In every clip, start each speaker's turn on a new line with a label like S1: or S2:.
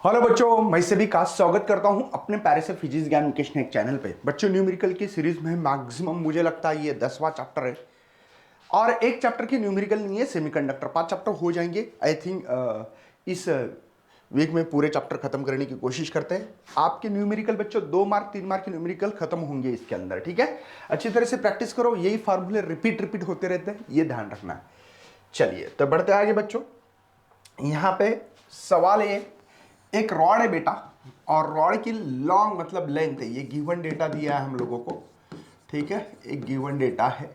S1: Hello बच्चों, मैं सभी का स्वागत करता हूं अपने प्यारे से फिजिक्स ज्ञान मुकेश ने एक चैनल पे। बच्चों, न्यूमेरिकल की सीरीज में मैक्सिमम मुझे लगता है ये 10वां चैप्टर है और एक चैप्टर की न्यूमेरिकल नहीं है, सेमीकंडक्टर। 5 चैप्टर हो जाएंगे आई थिंक। इस वीक में पूरे चैप्टर खत्म करने की कोशिश करते हैं। आपके न्यूमेरिकल बच्चों 2 मार्क 3 मार्क के न्यूमेरिकल खत्म होंगे इसके अंदर, ठीक है। अच्छी तरह से प्रैक्टिस करो, यही फार्मूले रिपीट रिपीट होते रहते हैं, ये ध्यान रखना है। चलिए तो बढ़ते आगे बच्चों। यहाँ पे सवाल है, एक रॉड है बेटा और रॉड की लॉन्ग मतलब लेंथ है। ये गिवन डेटा दिया है हम लोगों को, ठीक है। एक गिवन डेटा है,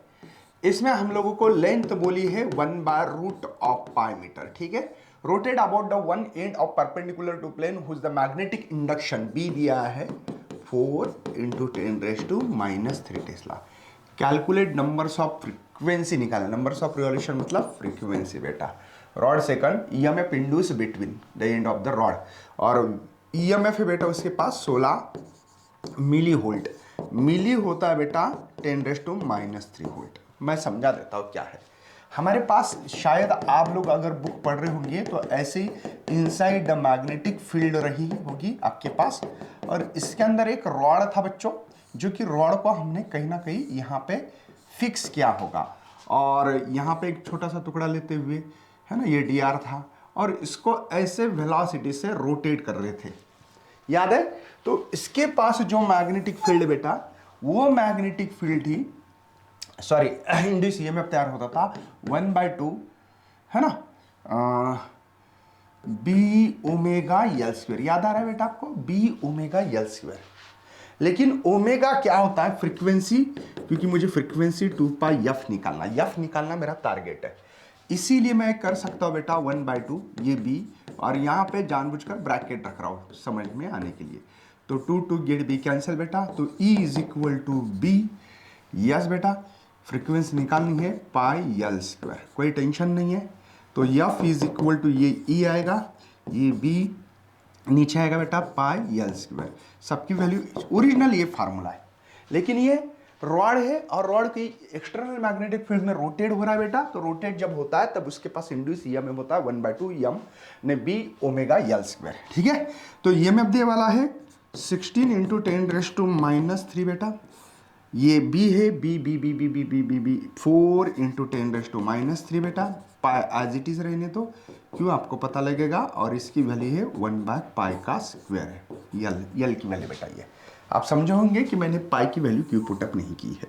S1: इसमें हम लोगों को लेंथ बोली है 1/√π मीटर, ठीक है। Rotate about the one end of perpendicular to plane whose the magnetic induction B दिया है 4 × 10⁻³ tesla. Calculate numbers of frequency निकालना। नंबर्स ऑफ रिवॉल्यूशन मतलब फ्रीक्वेंसी बेटा। Rod second EMF induce between the end of the rod, और EMF है बेटा उसके पास 16 milli volt. मिली होता है बेटा 10⁻³ वोल्ट। मैं समझा देता हूँ क्या है। हमारे पास शायद आप लोग अगर बुक पढ़ रहे होंगे तो ऐसे ही इनसाइड द मैग्नेटिक फील्ड रही होगी आपके पास, और इसके अंदर एक रॉड था बच्चों, जो कि रॉड को हमने कहीं ना कहीं यहाँ पे फिक्स किया होगा, और यहाँ पे एक छोटा सा टुकड़ा लेते हुए, है ना, ये डीआर था, और इसको ऐसे वेलोसिटी से रोटेट कर रहे थे, याद है। तो इसके पास जो मैग्नेटिक फील्ड बेटा, वो मैग्नेटिक फील्ड ही सॉरी इंड्यूस ईएमएफ तैयार होता था 1/2, है ना, B⍵L²। याद आ रहा है बेटा आपको, B⍵L²। लेकिन ओमेगा क्या होता है? फ्रीक्वेंसी, क्योंकि मुझे फ्रीक्वेंसी 2πf निकालना मेरा टारगेट है। इसीलिए मैं कर सकता हूं बेटा 1/2 ये B, और यहां पे जानबूझकर ब्रैकेट रख रहा हूं समझ में आने के लिए। तो 2 गेट B कैंसिल बेटा, तो E = B। यस बेटा, फ्रीक्वेंसी निकालनी है πL², कोई टेंशन नहीं है। तो F = ये E आएगा, ये B नीचे आएगा बेटा πL²। सबकी वैल्यू ओरिजिनल ये फार्मूला है, लेकिन ये रॉड है और रॉड की एक्सटर्नल मैग्नेटिक फील्ड में रोटेट हो रहा है बेटा। तो रोटेट जब होता है तब उसके पास इंड्यूस ईएमएफ होता है 1/2 m ने B⍵L², ठीक है। तो ईएमएफ दे वाला है 16 × 10⁻³ बेटा। ये B है, B 4 × 10⁻³ बेटा। पाई एज इट इज रहने तो क्यों, आपको पता लगेगा। और इसकी वैल्यू है 1/π² है, यल की वैल्यू बेटा। ये आप समझे होंगे कि मैंने पाई की वैल्यू क्यों पुटअप नहीं की है।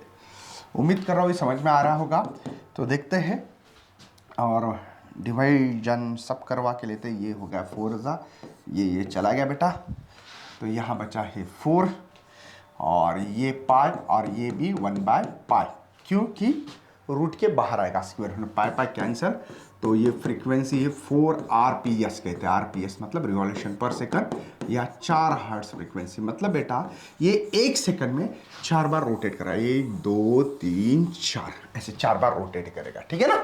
S1: उम्मीद कर रहा हूँ ये समझ में आ रहा होगा। तो देखते हैं, और डिवाइजन सब करवा के लेते हैं। ये हो गया 4 ये चला गया बेटा, तो यहाँ बचा है 4, और ये पाई, और ये भी 1/π, क्योंकि रूट के बाहर आएगा स्क्वायर में, पाई कैंसर। तो ये फ्रीक्वेंसी है 4 RPS कहते हैं। RPS मतलब रिवॉल्यूशन पर सेकंड, या 4 हर्ट्ज फ्रीक्वेंसी। मतलब बेटा ये 1 सेकंड में 4 बार रोटेट करा, 1 2 3 4 ऐसे 4 बार रोटेट करेगा, ठीक है ना।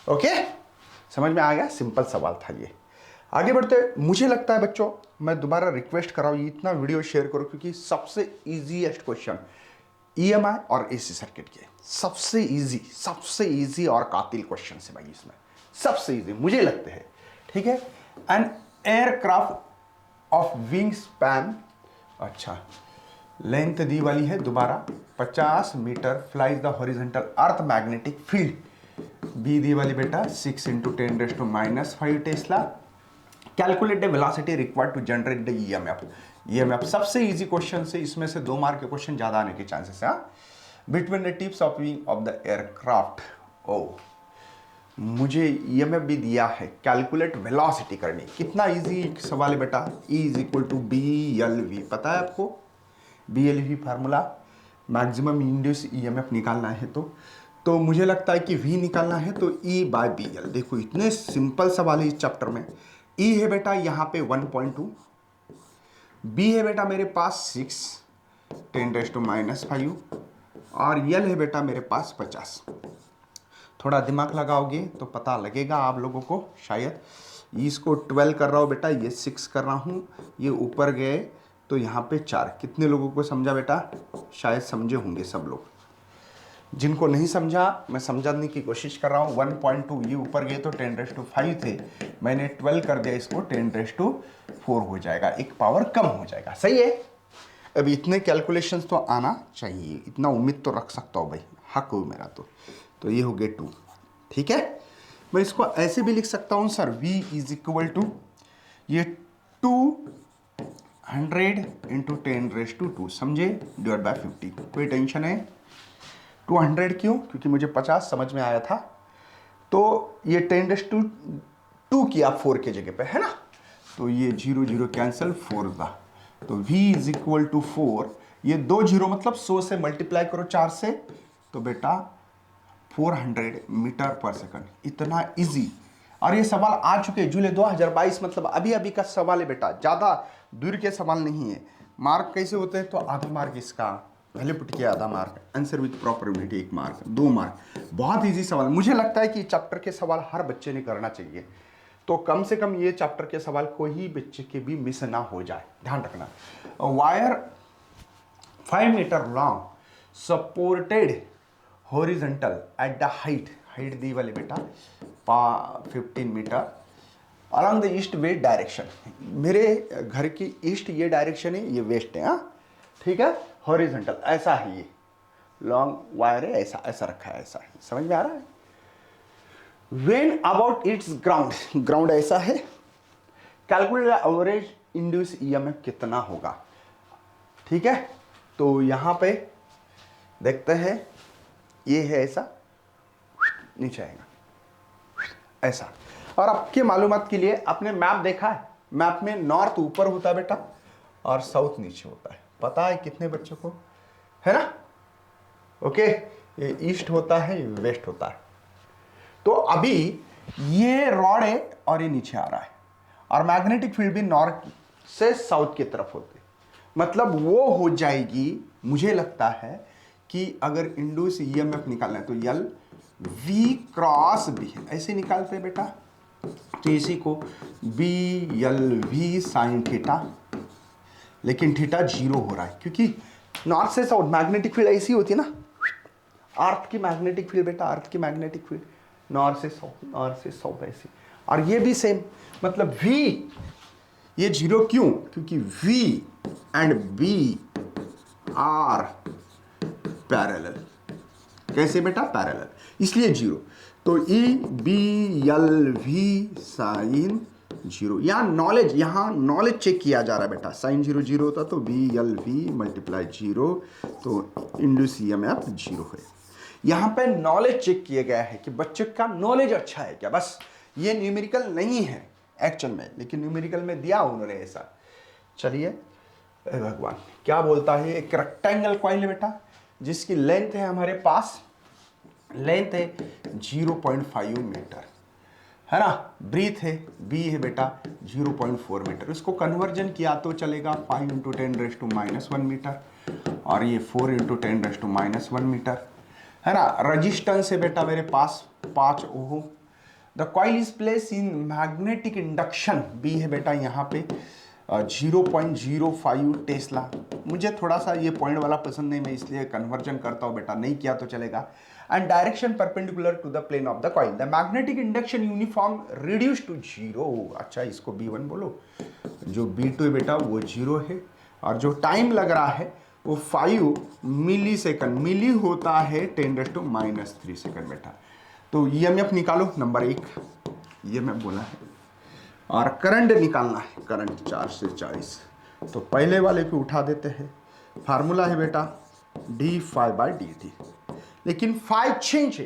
S1: ओके, समझ में आ गया। सिंपल सवाल था ये। आगे बढ़ते, मुझे लगता है बच्चों, मैं दोबारा रिक्वेस्ट कर रहा हूँ इतना वीडियो शेयर करो, क्योंकि सबसे इजीएस्ट क्वेश्चन EMI और AC सर्किट के सबसे इजी और कातिल क्वेश्चन है भाई। इसमें सबसे इजी मुझे लगते हैं, ठीक है। An aircraft of wing span, अच्छा लेंथ दी वाली है दोबारा 50 मीटर, flies the horizontal earth magnetic field. B दी वाली बेटा 6 × 10⁻⁵ tesla. Calculate the velocity required to generate the EMF. सबसे इजी क्वेश्चन से, इसमें से 2 मार्क के क्वेश्चन ज्यादा आने के चांसेस है। Between the tips of wing of the aircraft. ओ, मुझे ईएमएफ भी दिया है, कैलकुलेट वेलोसिटी करनी। कितना इजी सवाल है बेटा। E = BLV, पता है आपको BLV formula, maximum induce EMF निकालना है। तो मुझे लगता है कि V निकालना है तो E/BL। देखो इतने सिंपल सवाल है इस चैप्टर में। E है बेटा यहाँ पे 1.2, B है बेटा मेरे पास 6 × 10⁻⁵, और L है बेटा मेरे पास 50। थोड़ा दिमाग लगाओगे तो पता लगेगा आप लोगों को शायद। इसको 12 कर रहा हूँ बेटा, ये 6 कर रहा हूँ, ये ऊपर गए तो यहाँ पे 4। कितने लोगों को समझा बेटा? शायद समझे होंगे सब लोग। जिनको नहीं समझा मैं समझाने की कोशिश कर रहा हूँ। 1.2 ये ऊपर गए तो 10⁵ थे, मैंने 12 कर दिया, इसको 10⁴ हो जाएगा, एक पावर कम हो जाएगा। सही है। अब इतने कैलकुलेशंस तो आना चाहिए, इतना उम्मीद तो रख सकता हूँ भाई, हक हो मेरा। तो ये हो गया 2। ठीक है, मैं इसको ऐसे भी लिख सकता हूँ sir, v is equal to ये 200 इंटू 10⁵2 समझे, डिवाइड बाय 50। कोई टेंशन है? 200 क्यों? क्योंकि मुझे 50 समझ में आया था, तो ये 10⁵2 किया 4 के जगह पे, है ना। तो ये 0 0 कैंसिल, 4 का, तो v इज इक्वल टू 4, ये 2 0 मतलब 100 से मल्टीप्लाई करो 4 से, तो बेटा 400 मीटर पर सेकंड। इतना इजी। और ये सवाल आ चुके जुलाई 2022, मतलब अभी अभी का सवाल है बेटा, ज़्यादा दूर के सवाल नहीं है। मार्क कैसे होते हैं? तो आधा मार्क इसका पहले पुट किया, आधा mark answer with proper unit 1 mark, 2 mark. बहुत इजी सवाल, मुझे लगता है कि चैप्टर के सवाल हर बच्चे ने करना चाहिए। तो कम से कम ये चैप्टर के सवाल कोई बच्चे के भी मिस ना हो जाए, ध्यान रखना। Wire 5 metre long supported horizontal at the height दी वाले बेटा 15 metre along the east west direction. मेरे घर की ईस्ट ये डायरेक्शन है, ये वेस्ट है, हाँ ठीक है। हॉरिजॉन्टल ऐसा है, ये लॉन्ग वायर है, ऐसा ऐसा रखा है, ऐसा है, समझ में आ रहा है। When about it's ground, ground ऐसा है, कैलकुलेट एवरेज इंड्यूस ईएमएफ कितना होगा। ठीक है, तो यहां पे देखते हैं, ये है ऐसा, नीचे आएगा ऐसा। और आपके मालूमात के लिए आपने मैप देखा है, मैप में नॉर्थ ऊपर होता है बेटा और साउथ नीचे होता है, पता है कितने बच्चों को, है ना। ओके, ये ईस्ट होता है, ये वेस्ट होता है। तो अभी ये रॉड है और ये नीचे आ रहा है, और मैग्नेटिक फील्ड भी नॉर्थ से साउथ की तरफ होते, मतलब वो हो जाएगी। मुझे लगता है कि अगर इंड्यूस ईएमएफ निकालना है तो यल वी क्रॉस बी, ऐसे निकालते हैं बेटा। तो इसी को B L V sine theta, लेकिन थीटा 0 हो रहा है क्योंकि नॉर्थ से साउथ मैग्नेटिक फील्ड ऐसी होती है ना। अर्थ की मैग्नेटिक फील्ड बेटा, अर्थ की मैग्नेटिक फील्ड नॉर्थ से साउथ, नॉर्थ से साउथ ऐसी। और ये भी सेम, मतलब v ये 0 क्यों? क्योंकि v and b are parallel. कैसे बेटा? पैरेलल, इसलिए 0। तो E B L V sine 0। यहाँ नॉलेज चेक किया जा रहा है बेटा। साइन 0 0 होता तो बी एल वी मल्टीप्लाई 0, तो इंड्यूस ईएमएफ 0 है। यहाँ पे नॉलेज चेक किया गया है कि बच्चे का नॉलेज अच्छा है क्या, बस। ये न्यूमेरिकल नहीं है एक्चुअल में, लेकिन न्यूमेरिकल में दिया उन्होंने ऐसा। चलिए, भगवान क्या बोलता है। एक रेक्टेंगल कॉइल है बेटा, जिसकी लेंथ है हमारे पास, लेंथ है 0.5 मीटर, है ना। ब्रीथ है, बी है बेटा 0.4 मीटर। इसको कन्वर्जन किया तो चलेगा 5 × 10⁻⁻1 मीटर, और ये 4 × 10⁻⁻1 मीटर, है ना। रजिस्टेंस है बेटा मेरे पास 5 ohm. The coil is place in magnetic induction, B है बेटा यहाँ पे 0.05 टेस्ला। मुझे थोड़ा सा ये पॉइंट वाला पसंद नहीं, मैं इसलिए कन्वर्जन करता हूँ बेटा, नहीं किया तो चलेगा। And direction perpendicular to the plane of the coil, the magnetic induction uniform reduce to 0। अच्छा, इसको B1 बोलो। जो B2 है बेटा वो 0 है, और जो टाइम लग रहा है वो 5 मिली सेकंड, मिली होता है 10⁻³ सेकंड बेटा। तो ईएमएफ निकालो, नंबर 1 ईएमएफ बोला है, और करंट निकालना है, करंट 4 से 40। तो पहले वाले को उठा देते हैं। फार्मूला है बेटा d∅/dt, लेकिन फाई चेंज है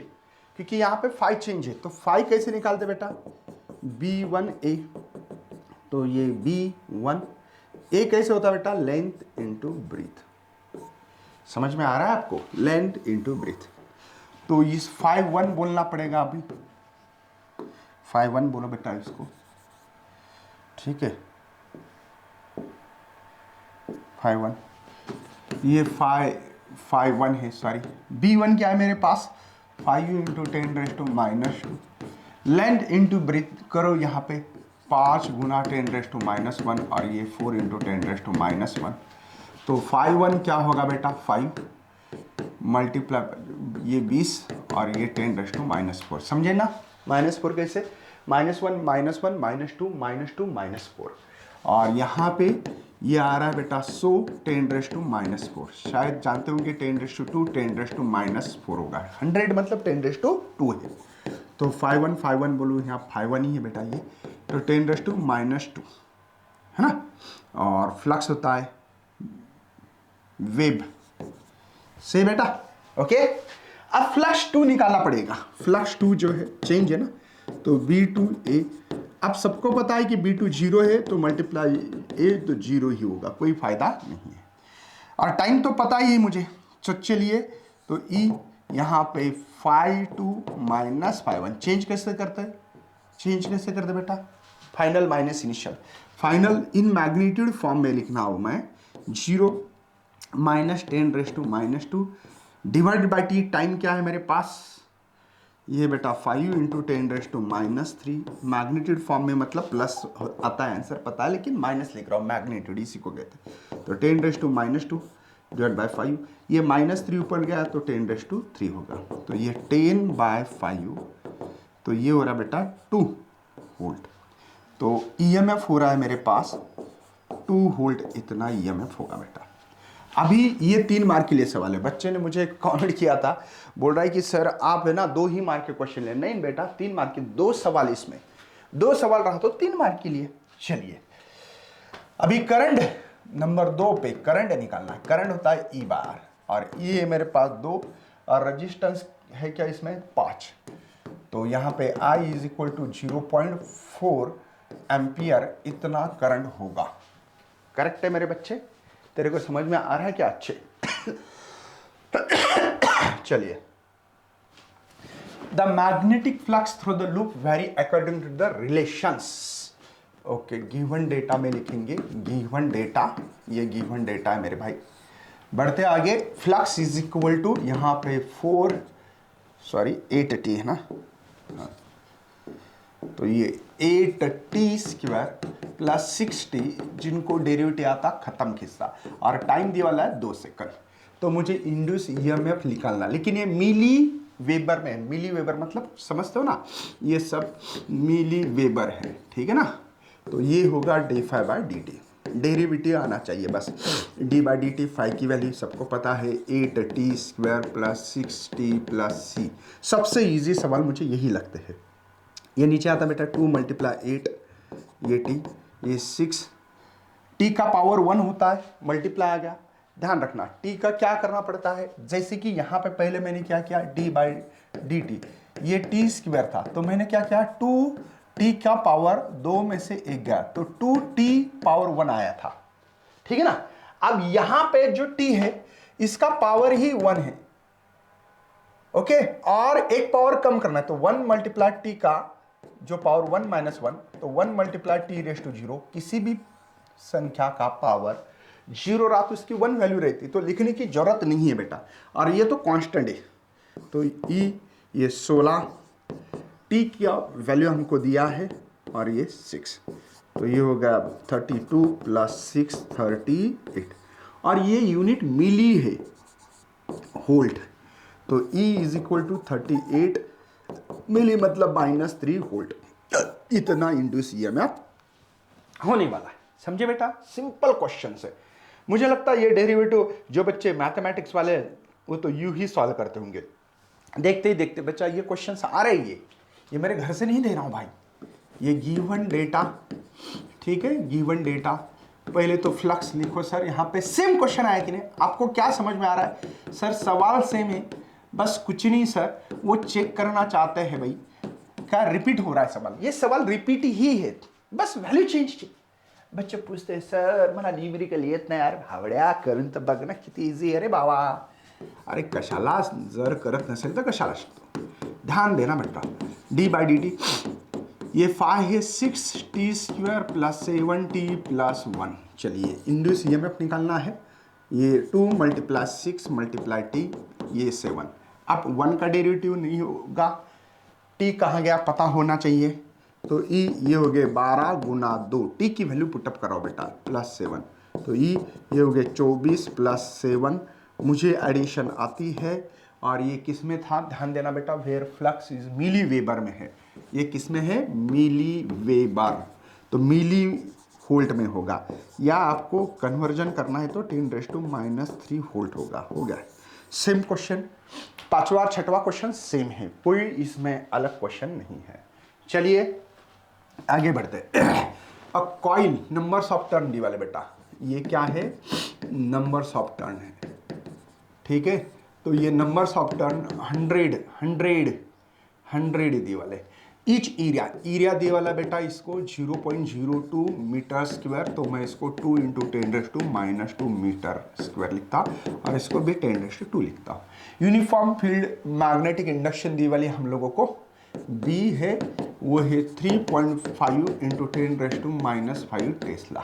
S1: क्योंकि यहाँ पे फाई चेंज है। तो फाई कैसे निकालते बेटा? B1A, तो ये B1 A कैसे होता है बेटा? Length into breadth. समझ में आ रहा है आपको? Length into breadth. तो इस 5-1 बोलना पड़ेगा अभी, 5-1 बोलो बेटा इसको, ठीक है। 5-1, ये 5-1 है, सॉरी। B1 क्या है मेरे पास? 5 × 10⁻²। लेंथ इंटू ब्रीथ करो यहाँ पे 5 × 10⁻1, और ये 4 × 10⁻1। तो 5-1 क्या होगा बेटा? 5 मल्टीप्लाई ये 20 और ये 10⁻⁻⁴ समझे ना। -4 कैसे, -1 -1 -2 -2 -4 और यहाँ पे ये आ रहा है बेटा 100 10⁻⁻⁴ शायद जानते होंगे 10⁻², 10⁻⁻⁴ होगा। 100 मतलब 10⁻² है, तो 5 1 बोलूँ यहाँ 5 1 ही है बेटा ये, तो 10⁻² है ना। और फ्लक्स होता है वेब से बेटा, ओके। अब फ्लक्स 2 निकालना पड़ेगा। फ्लक्स 2 जो है चेंज है ना, तो V2A, अब सबको पता है कि B2 0 है तो मल्टीप्लाई A तो 0 ही होगा, कोई फायदा नहीं है। और टाइम तो पता ही है मुझे, तो चलिए तो E यहाँ पे 5 - 1 चेंज कैसे करते हैं, चेंज कैसे करते बेटा, final minus initial. Final in magnitude form में लिखना हो मैं 0 -10⁻² डिवाइड बाई टी। टाइम क्या है मेरे पास, ये बेटा 5 × 10⁻³ मैग्नीट्यूड फॉर्म में मतलब प्लस आता है, आंसर पता है लेकिन माइनस लिख रहा हूँ, मैग्नीट्यूड इसी को कहते हैं। तो 10⁻² डिवाइड बाई 5, ये -3 ऊपर गया तो 10⁻³ होगा, तो ये 10/5, तो ये हो रहा बेटा 2 वोल्ट। तो EMF हो रहा है मेरे पास 2 वोल्ट, इतना EMF होगा बेटा। अभी ये 3 मार्क के लिए सवाल है। बच्चे ने मुझे कमेंट किया था, बोल रहा है कि सर आप है ना 2 ही मार्क के क्वेश्चन ले। नहीं बेटा 3 मार्क के 2 सवाल, इसमें 2 सवाल रहा तो 3 मार्क के लिए। चलिए अभी करंट नंबर 2 पे करंट निकालना है। करंट होता है E बार और E है मेरे पास 2 और रजिस्टेंस है क्या इसमें 5, तो यहाँ पे I = 0.4 एम्पियर इतना करंट होगा। करेक्ट है मेरे बच्चे, तेरे को समझ में आ रहा है क्या अच्छे? चलिए, the magnetic flux through the loop very according to the relations. Okay, given data में लिखेंगे, गिवन डेटा, ये गिवन डेटा है मेरे भाई। बढ़ते आगे, फ्लक्स = यहाँ पे 8t है ना, तो ये 8t² + 6t, जिनको डेरिवेटिव आता खत्म खिस्सा, और टाइम दिया वाला है 2 सेकंड। तो मुझे इंड्यूस EMF निकालना, लेकिन ये मिली वेबर में, मिली वेबर मतलब समझते हो ना, ये सब मिली वेबर है, ठीक है ना। तो ये होगा d∅/dt, डेरिवेटिव आना चाहिए बस। d/dt 5 की वैल्यू सबको पता है, 8t² + 6t + c। सबसे इजी सवाल मुझे यही लगते हैं। ये नीचे आता बेटा 2 × 8, ये t, ये 6, t का पावर 1 होता है, मल्टीप्लाई आ गया। ध्यान रखना t का क्या करना पड़ता है, जैसे कि यहाँ पे पहले मैंने क्या किया, d/dt, ये t² था तो मैंने क्या किया, 2t का पावर 2 में से 1 गया तो 2t पावर 1 आया था, ठीक है ना। अब यहाँ पे जो t है इसका पावर ही 1 है, ओके, और एक पावर कम करना है तो 1 × t का जो पावर 1 - 1, तो 1 × t⁻⁴, किसी भी संख्या का पावर 0 रहा तो उसकी 1 वैल्यू रहती, तो लिखने की जरूरत नहीं है बेटा। और ये तो कांस्टेंट है, तो ये 16 t का वैल्यू हमको दिया है और ये 6, तो ये हो गया 32 + 6 38, और ये यूनिट मिली है वोल्ट, तो E = 38 मिली मतलब -3 वोल्ट, इतना इंड्यूस EMF होने वाला है। समझे बेटा, सिंपल क्वेश्चन है। मुझे लगता है ये डेरिवेटिव जो बच्चे मैथमेटिक्स वाले वो तो यूं ही सॉल्व करते होंगे। देखते ही देखते बच्चा ये क्वेश्चन आ रहे हैं, ये मेरे घर से नहीं दे रहा हूं भाई, ये गिवन डेटा, ठीक है, गिवन डेटा। पहले तो फ्लक्स लिखो सर, यहाँ पे सेम क्वेश्चन आया कि नहीं, आपको क्या समझ में आ रहा है सर? सवाल सेम है, बस कुछ नहीं सर, वो चेक करना चाहते हैं भाई क्या रिपीट हो रहा है सवाल। ये सवाल रिपीट ही है, बस व्हॅल्यू चेंज की। बच्चे पूछते सर मला न्यूमेरिकल येत नाही यार, भावड्या करून तर बघ ना किती इझी आहे रे बाबा। अरे कशाला, जर करत नसेल तर कशाला शिकतो। ध्यान देना बेटा, d/dt ये 5 है 6t² + 7t + 1। चलिए इंड्यूस EMF निकालना है, ये 2 × 6 × t, ये 7। अब 1 का डेरिवेटिव नहीं होगा, t कहाँ गया पता होना चाहिए, तो E ये हो गए 12 × 2, t की वैल्यू पुटअप कराओ बेटा, +7, तो E ये हो गए 24 + 7, मुझे एडिशन आती है और ये किस में था, ध्यान देना बेटा, where flux is milli weber में है, ये किस में है, मिली वेबर, तो मिली वोल्ट में होगा, या आपको कन्वर्जन करना है तो 10⁻³ वोल्ट होगा। हो गया, सेम क्वेश्चन, पांचवा और छठवां क्वेश्चन सेम है, कोई इसमें अलग क्वेश्चन नहीं है। चलिए आगे बढ़ते अब कॉइल नंबर्स ऑफ टर्न दी वाले बेटा, ये क्या है, नंबर्स ऑफ टर्न है, ठीक है। तो ये नंबर्स ऑफ टर्न 100 दी वाले, ईच एरिया दी वाला बेटा, इसको 0.02 मीटर स्क्वायर, तो मैं इसको 2 × 10⁻² मीटर स्क्वायर लिखता, और इसको भी 10⁻² लिखता। यूनिफॉर्म फील्ड मैग्नेटिक इंडक्शन दी वाली हम लोगों को बी है, वो है 3.5 × 10⁻⁵ tesla.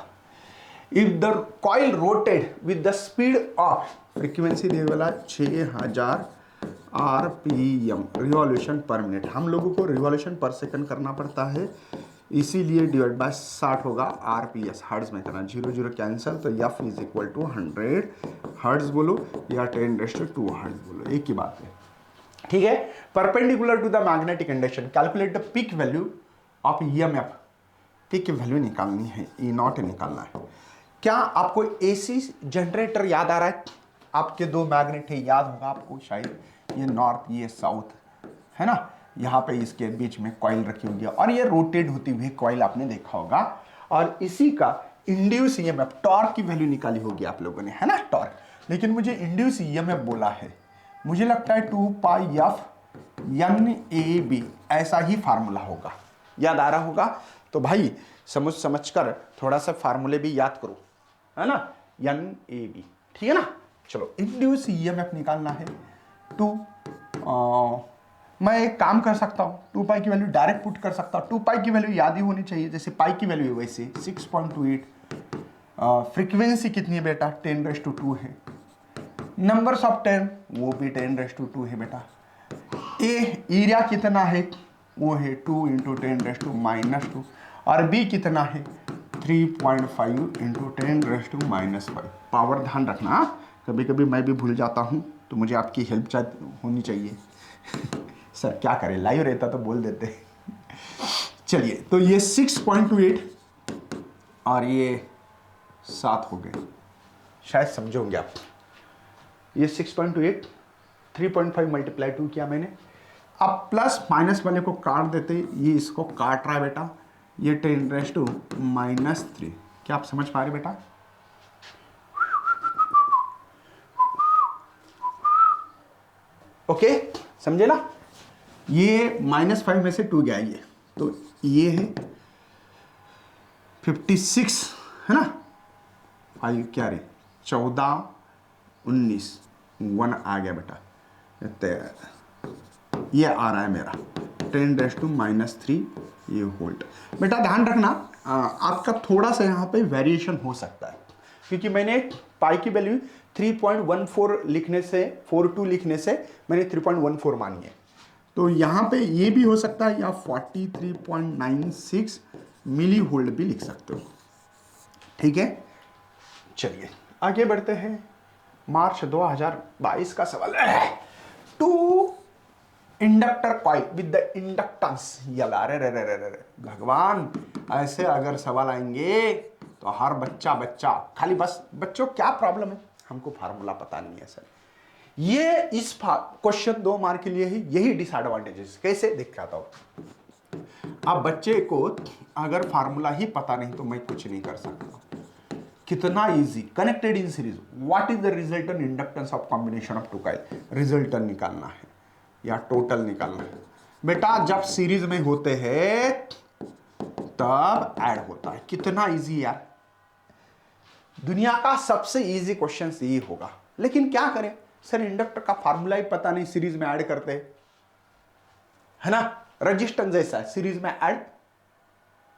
S1: If the coil rotated with the speed of, frequency दे वाला 6000 RPM, रिवॉल्यूशन पर मिनट, हम लोगों को रिवॉल्यूशन पर सेकंड करना पड़ता है, इसीलिए डिवाइड बाय 60 होगा, RPS हर्ट्ज में करना, 0 0 कैंसिल, तो F is equal to 100 hertz बोलो या 10⁻² हर्ट्ज बोलो, एक ही बात है, ठीक है। Perpendicular to the magnetic induction, calculate the peak value of EMF, peak value निकालनी है, E0 निकालना है। क्या आपको AC जनरेटर याद आ रहा है, आपके दो मैग्नेट है, याद होगा आपको शायद, ये नॉर्थ ये साउथ है ना, यहाँ पे इसके बीच में कॉइल रखी हुई है, और ये रोटेट होती हुई कॉइल आपने देखा होगा, और इसी का इंड्यूस EMF टॉर्क की वैल्यू निकाली होगी आप लोगों ने, है ना, टॉर्क। लेकिन मुझे इंड्यूस EMF बोला है, मुझे लगता है 2πf NAB, ऐसा ही फार्मूला होगा, याद आ रहा होगा। तो भाई समझ कर थोड़ा सा फार्मूले भी याद करो, है ना, NAB, ठीक है ना। चलो इंड्यूस EMF निकालना है, मैं एक काम कर सकता हूँ, 2π की वैल्यू डायरेक्ट पुट कर सकता हूँ, 2π की वैल्यू याद ही होनी चाहिए, जैसे पाई की वैल्यू है वैसे 6.28, फ्रीक्वेंसी कितनी है बेटा, 10⁻² है, नंबर्स ऑफ टर्न वो भी 10⁻² है बेटा, एरिया कितना है, वो है 2 × 10⁻², और बी कितना है, 3.5 × 10⁻⁵। पावर ध्यान रखना, कभी कभी मैं भी भूल जाता हूँ, तो मुझे आपकी हेल्प होनी चाहिए सर क्या करें, लाइव रहता तो बोल देते चलिए, तो ये 6.28 और ये 7 हो गए, शायद समझोगे आप, ये 6.28, 3.5 × 2 किया मैंने, अब प्लस माइनस वाले को काट देते, ये इसको काट रहा है बेटा, ये 10⁻⁻3, क्या आप समझ पा रहे बेटा, ओके समझे ना, ये -5 में से 2 गया, ये तो ये है 56 है ना, 5 क्या रे 14 19 1 आ गया बेटा, ये आ रहा है मेरा 10⁻⁻3 ये वोल्ट। बेटा ध्यान रखना, आपका थोड़ा सा यहाँ पे वेरिएशन हो सकता है, क्योंकि मैंने पाई की वैल्यू 3.14 लिखने से 42 लिखने से मैंने 3.14 मानी है, तो यहाँ पे ये भी हो सकता है, या 43.96 मिली वोल्ट भी लिख सकते हो, ठीक है। चलिए आगे बढ़ते हैं, मार्च 2022 का सवाल है, two inductor coil with the inductance, यला रे भगवान, ऐसे अगर सवाल आएंगे तो हर बच्चा खाली, बस बच्चों क्या प्रॉब्लम है, हमको फार्मूला पता नहीं है सर, ये इस क्वेश्चन 2 मार्क के लिए ही यही डिसएडवांटेजेस, कैसे दिखाता हूं। अब बच्चे को अगर फार्मूला ही पता नहीं तो मैं कुछ नहीं कर सकता, कितना easy, connected in series, what is the resultant inductance of combination of 2 coil, resultant निकालना है या टोटल निकालना है बेटा, जब सीरीज में होते हैं तब ऐड होता है, कितना इजी यार, दुनिया का सबसे इजी क्वेश्चन ये होगा, लेकिन क्या करें सर, इंडक्टर का फार्मूला ही पता नहीं, सीरीज में ऐड करते हैं, है ना, रजिस्टेंस जैसा है, सीरीज में ऐड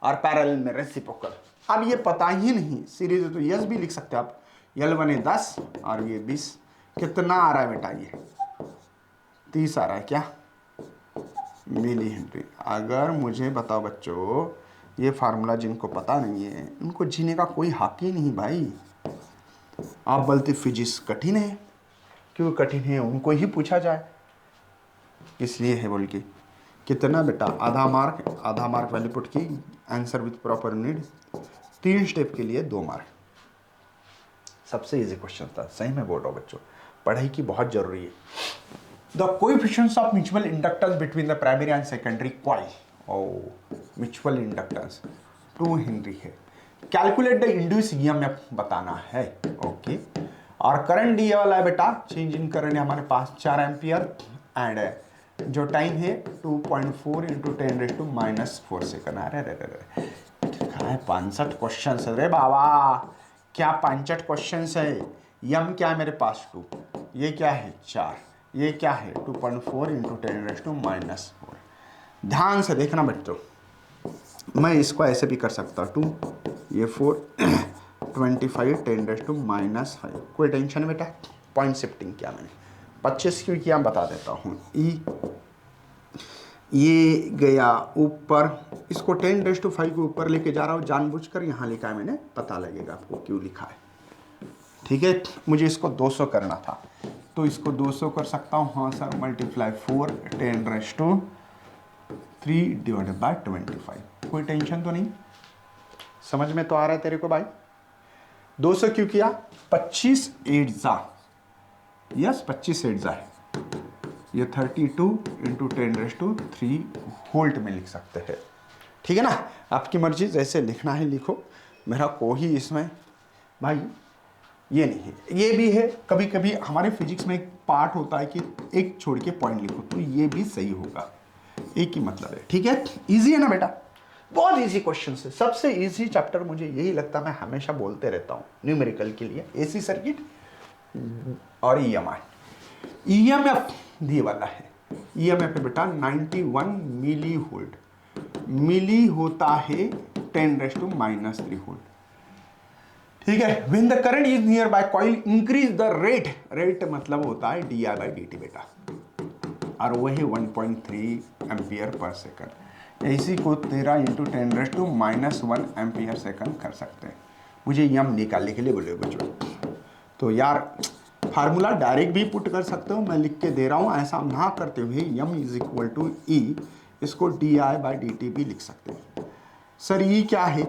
S1: और पैरेलल में रेसिप्रोकल, अब ये पता ही नहीं, सीरीज तो यस भी लिख सकते हैं आप, L1 है 10 और ये 20, कितना आ रहा है बेटा, ये 30 आ रहा है क्या, मिली हेनरी। अगर मुझे बताओ बच्चों, ये फार्मूला जिनको पता नहीं है उनको जीने का कोई हक ही नहीं भाई, आप बोलते फिजिक्स कठिन है, क्यों कठिन है उनको ही पूछा जाए, इसलिए है बोल के। कितना बेटा, आधा मार्क वाली पुट की answer with proper need, 3 step के लिए 2 मार्क। सबसे इजी क्वेश्चन था, सही में बोल रहा हूँ बच्चों, पढ़ाई की बहुत जरूरी है। The coefficients of mutual inductance between the primary and secondary coil, mutual inductance 2 Henry है। कैलकुलेट द इंड्यूस ईएमएफ बताना है, ओके। और करंट दिया वाला है बेटा, चेंज इन करंट हमारे पास 4 एम्पियर एंड जो टाइम है 2.4 इंटू 10⁻⁻⁴ सेकंड। अरे 65 क्वेश्चन है रे बाबा, क्या 65 क्वेश्चन है। यम क्या है मेरे पास 2, ये क्या है 4, ये क्या है 2.4 इंटू 10⁻⁻⁴। ध्यान से देखना बच्चों, मैं इसको ऐसे भी कर सकता हूँ 2 ये 4 25 10⁻⁻5। कोई टेंशन है बेटा, पॉइंट शिफ्टिंग किया मैंने, 25 क्यों किया बता देता हूँ। ये गया ऊपर, इसको 10⁻⁵ के ऊपर लेके जा रहा हूँ जानबूझकर, यहाँ लिखा है मैंने, पता लगेगा आपको क्यों लिखा है, ठीक है। मुझे इसको 200 करना था तो इसको 200 कर सकता हूँ, हाँ सर, मल्टीप्लाई 4 10⁻³ डिवाइडेड बाय 25। कोई टेंशन तो नहीं, समझ में तो आ रहा है तेरे को भाई। 200 क्यों किया, 25 8 जा, यस 25 8 जा है, ये 32 इंटू 10⁻³ वोल्ट में लिख सकते हैं, ठीक है ना। आपकी मर्जी, जैसे लिखना है लिखो, मेरा कोई इसमें भाई ये नहीं है। ये भी है, कभी कभी हमारे फिजिक्स में एक पार्ट होता है कि एक छोड़ के पॉइंट लिखो, तो ये भी सही होगा, एक ही मतलब है, ठीक है। इजी है ना बेटा, बहुत इजी क्वेश्चन है, सबसे इजी चैप्टर मुझे यही लगता है, मैं हमेशा बोलते रहता हूँ न्यूमेरिकल के लिए, एसी सर्किट और ईएमएफ दिए वाला है। ईएमएफ है बेटा 91 मिली वोल्ट, मिली होता है 10⁻³ वोल्ट, ठीक है। When the current is near by coil increase the rate, rate मतलब होता है di/dt बेटा, और वो है 1.3 एम्पियर पर सेकंड। इसी को 13 इंटू 10⁻⁻1 एम्पियर सेकंड कर सकते हैं। मुझे यम निकालने के लिए बोले बच्चों, तो यार फार्मूला डायरेक्ट भी पुट कर सकते हो, मैं लिख के दे रहा हूँ, ऐसा ना करते हुए यम इज इक्वल टू ई, इसको di/dt भी लिख सकते हो। सर ई क्या है,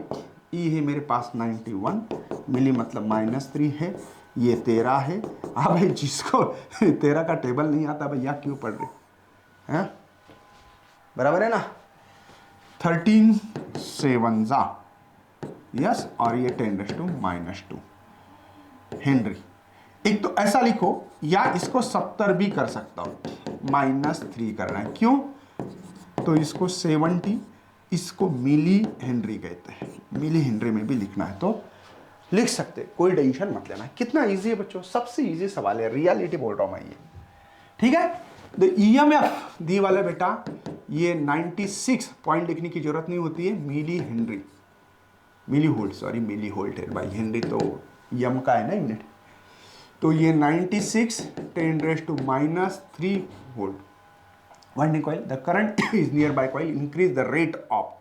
S1: ई है मेरे पास 91 मिली मतलब -3 है, ये 13 है। हाँ भाई, जिसको 13 का टेबल नहीं आता भैया क्यों पढ़ रहे हैं, बराबर है ना। 13 7 जा, यस, और ये 10⁻² हेनरी। एक तो ऐसा लिखो, या इसको 70 भी कर सकता हूं, -3 करना है, क्यों, तो इसको 70, इसको मिली हेनरी कहते हैं, मिली हेनरी में भी लिखना है तो लिख सकते, कोई टेंशन मत लेना। कितना इजी है बच्चों, सबसे इजी सवाल है, रियलिटी बोल रहा हूं मैं ये, ठीक है। तो ईएमएफ दी वाला बेटा, ये 96 पॉइंट लिखने की जरूरत नहीं होती है, milli henry, milli volt, sorry milli volt है भाई, हेनरी तो यम का है ना यूनिट। तो ये 96 10⁻³ volt. Winding coil, the current is near by coil increase the rate of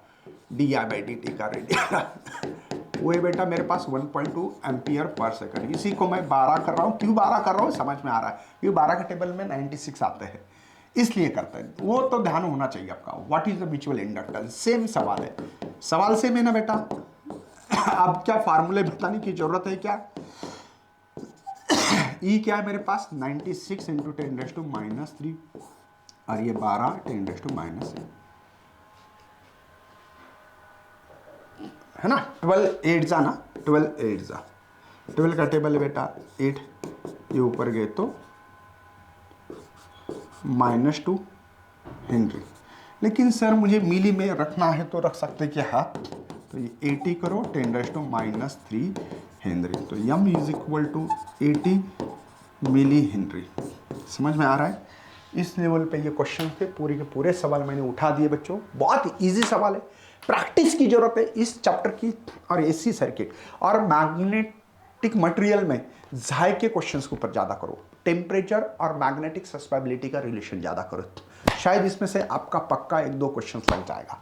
S1: di/dt का रेट वो है बेटा मेरे पास 1.2 एम्पियर पर सेकंड। इसी को मैं 12 कर रहा हूँ, क्यों 12 कर रहा हूँ समझ में आ रहा है, क्योंकि 12 के टेबल में 96 आते हैं, इसलिए करते हैं, वो तो ध्यान होना चाहिए आपका। What is the mutual inductance, same सवाल है, सवाल सेम है ना बेटा। अब क्या फार्मूले बताने की जरूरत है क्या। ई क्या है मेरे पास 96 इंटू 10⁻³ और ये 12 10⁻⁻, है ना। 12 8 जा ना, 12 8 जा, 12 का टेबल है बेटा 8, ये ऊपर गए तो -2 हेनरी। लेकिन सर मुझे मिली में रखना है तो रख सकते क्या, हाँ, तो ये 80 करो 10⁻³ हेनरी, तो M is equal to 80 milli henry. समझ में आ रहा है। इस लेवल पे ये क्वेश्चन थे, पूरे के पूरे सवाल मैंने उठा दिए बच्चों, बहुत इजी सवाल है, प्रैक्टिस की जरूरत है इस चैप्टर की। और एसी सर्किट और मैग्नेटिक मटेरियल में झाई के क्वेश्चंस के ऊपर ज़्यादा करो, टेम्परेचर और मैग्नेटिक सस्पेबिलिटी का रिलेशन ज़्यादा करो, शायद इसमें से आपका पक्का 1-2 क्वेश्चन लग जाएगा,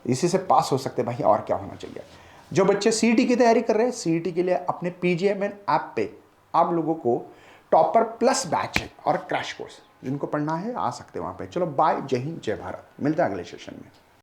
S1: इसी से पास हो सकते भाई, और क्या होना चाहिए। जो बच्चे सीईटी की तैयारी कर रहे हैं, सीईटी के लिए अपने पीजीएमएन ऐप पे आप लोगों को टॉपर प्लस बैच है और क्रैश कोर्स, जिनको पढ़ना है आ सकते हैं वहाँ पे। चलो बाय, जय हिंद, जय भारत, मिलते हैं अगले सेशन में।